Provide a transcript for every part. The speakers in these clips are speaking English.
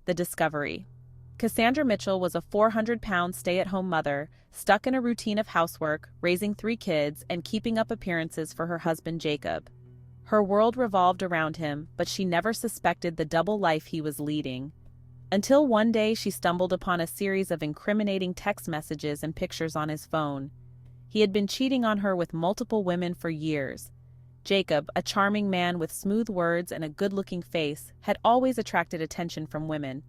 The discovery. Cassandra Mitchell was a 400-pound stay-at-home mother, stuck in a routine of housework, raising 3 kids, and keeping up appearances for her husband Jacob. Her world revolved around him, but she never suspected the double life he was leading. Until one day she stumbled upon a series of incriminating text messages and pictures on his phone. He had been cheating on her with multiple women for years. Jacob, a charming man with smooth words and a good-looking face, had always attracted attention from women.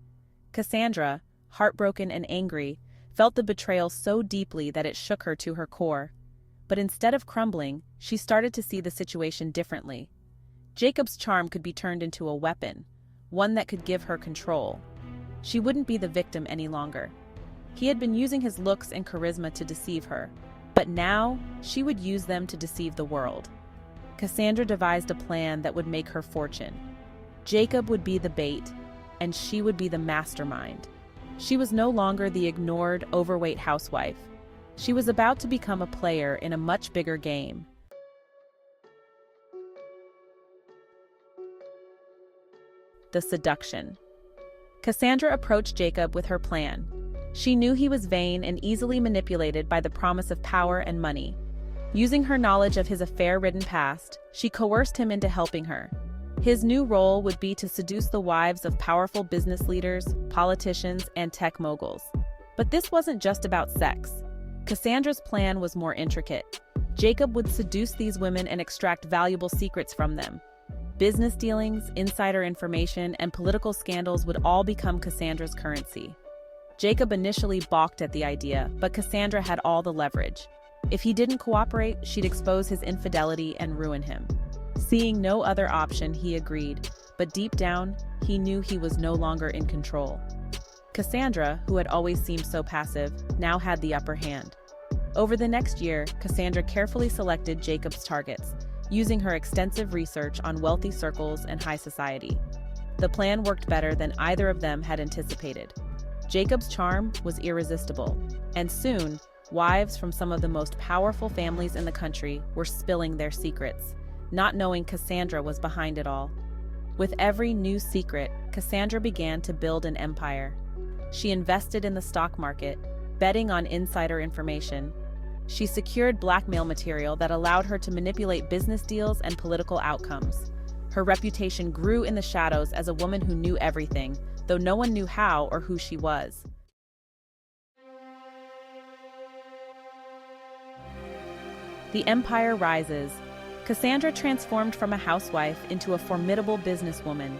Cassandra, heartbroken and angry, felt the betrayal so deeply that it shook her to her core. But instead of crumbling, she started to see the situation differently. Jacob's charm could be turned into a weapon, one that could give her control. She wouldn't be the victim any longer. He had been using his looks and charisma to deceive her, but now she would use them to deceive the world. Cassandra devised a plan that would make her fortune. Jacob would be the bait, and she would be the mastermind. She was no longer the ignored, overweight housewife. She was about to become a player in a much bigger game. The seduction. Cassandra approached Jacob with her plan. She knew he was vain and easily manipulated by the promise of power and money. Using her knowledge of his affair-ridden past, she coerced him into helping her. His new role would be to seduce the wives of powerful business leaders, politicians, and tech moguls. But this wasn't just about sex. Cassandra's plan was more intricate. Jacob would seduce these women and extract valuable secrets from them. Business dealings, insider information, and political scandals would all become Cassandra's currency. Jacob initially balked at the idea, but Cassandra had all the leverage. If he didn't cooperate, she'd expose his infidelity and ruin him. Seeing no other option, he agreed, but deep down, he knew he was no longer in control. Cassandra, who had always seemed so passive, now had the upper hand. Over the next year, Cassandra carefully selected Jacob's targets, using her extensive research on wealthy circles and high society. The plan worked better than either of them had anticipated. Jacob's charm was irresistible, and soon, wives from some of the most powerful families in the country were spilling their secrets, not knowing Cassandra was behind it all. With every new secret, Cassandra began to build an empire. She invested in the stock market, betting on insider information. She secured blackmail material that allowed her to manipulate business deals and political outcomes. Her reputation grew in the shadows as a woman who knew everything, though no one knew how or who she was. The empire rises. Cassandra transformed from a housewife into a formidable businesswoman.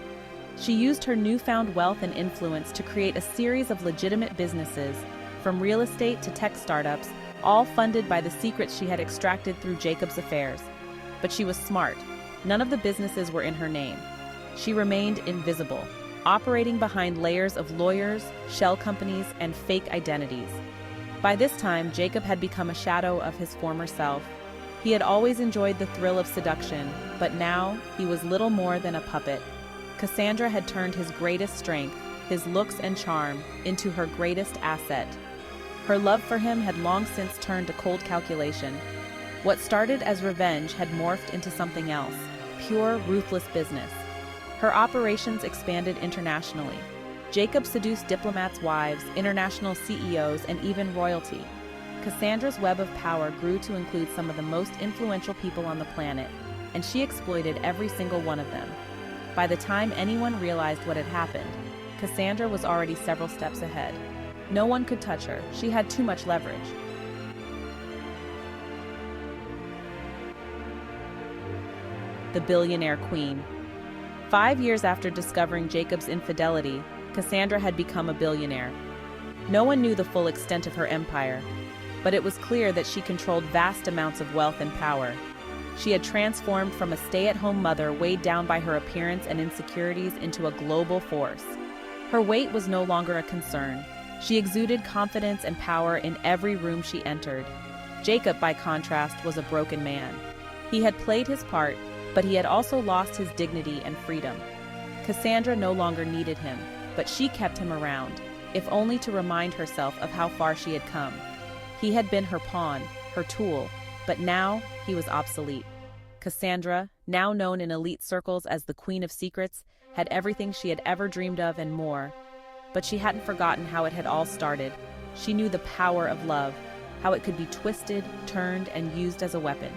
She used her newfound wealth and influence to create a series of legitimate businesses, from real estate to tech startups, all funded by the secrets she had extracted through Jacob's affairs. But she was smart. None of the businesses were in her name. She remained invisible, operating behind layers of lawyers, shell companies, and fake identities. By this time, Jacob had become a shadow of his former self. He had always enjoyed the thrill of seduction, but now he was little more than a puppet. Cassandra had turned his greatest strength, his looks and charm, into her greatest asset. Her love for him had long since turned to cold calculation. What started as revenge had morphed into something else, pure, ruthless business. Her operations expanded internationally. Jacob seduced diplomats' wives, international CEOs, and even royalty. Cassandra's web of power grew to include some of the most influential people on the planet, and she exploited every single one of them. By the time anyone realized what had happened, Cassandra was already several steps ahead. No one could touch her. She had too much leverage. The Billionaire Queen. 5 years after discovering Jacob's infidelity, Cassandra had become a billionaire. No one knew the full extent of her empire, but it was clear that she controlled vast amounts of wealth and power. She had transformed from a stay-at-home mother weighed down by her appearance and insecurities into a global force. Her weight was no longer a concern. She exuded confidence and power in every room she entered. Jacob, by contrast, was a broken man. He had played his part, but he had also lost his dignity and freedom. Cassandra no longer needed him, but she kept him around, if only to remind herself of how far she had come. He had been her pawn, her tool, but now he was obsolete. Cassandra, now known in elite circles as the Queen of Secrets, had everything she had ever dreamed of and more. but she hadn't forgotten how it had all started. She knew the power of love, how it could be twisted, turned, and used as a weapon.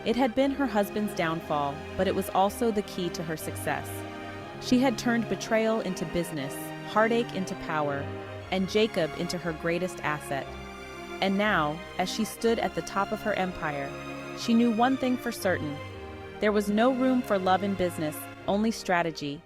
It had been her husband's downfall, but it was also the key to her success. She had turned betrayal into business, heartache into power, and Jacob into her greatest asset. And now, as she stood at the top of her empire, she knew one thing for certain. There was no room for love in business, only strategy,